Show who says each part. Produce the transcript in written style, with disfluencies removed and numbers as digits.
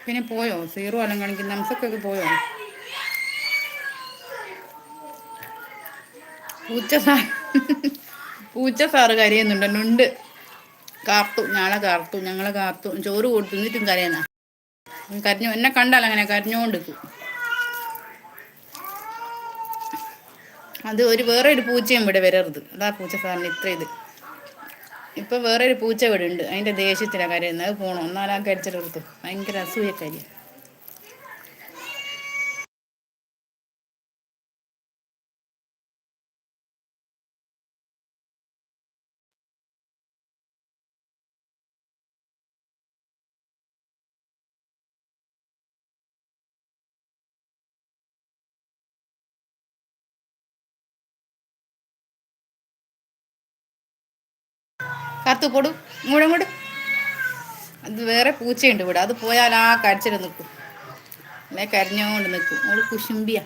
Speaker 1: പിന്നെ പോയോ സീറോ എല്ലാം കാണിക്കുന്ന നമുക്കൊക്കെ പോയോ? പൂച്ച സാർ പൂച്ച സാറ് കരയുന്നുണ്ട്. നുണ്ട് കാർത്തു ഞങ്ങളെ കാർത്തു ചോറ് കൊടുത്തിട്ടും കരയുന്ന കരഞ്ഞു. എന്നെ കണ്ടാൽ അങ്ങനെ കരഞ്ഞോണ്ടിരിക്കും. അത് വേറെ ഒരു പൂച്ചയും ഇവിടെ വരരുത്. അതാ പൂച്ച സാറിന് ഇത്ര ഇത്. ഇപ്പം വേറെ ഒരു പൂച്ച ഇവിടെ ഉണ്ട്. അതിൻ്റെ ദേഷ്യത്തിലാണ് കരയുന്നത്. അത് പോകണം. ഒന്നാലാം കടിച്ചെടുത്ത് ഭയങ്കര അസൂയക്കാരി. കാത്തു കൊടു ഇങ്ങോട്ട്. അത് വേറെ പൂച്ചയുണ്ട് ഇവിടെ. അത് പോയാൽ ആ കടിച്ചിട്ട് നിൽക്കും. അല്ലെ കരഞ്ഞോണ്ട് നിൽക്കും. അവള് കുശുംബിയാ.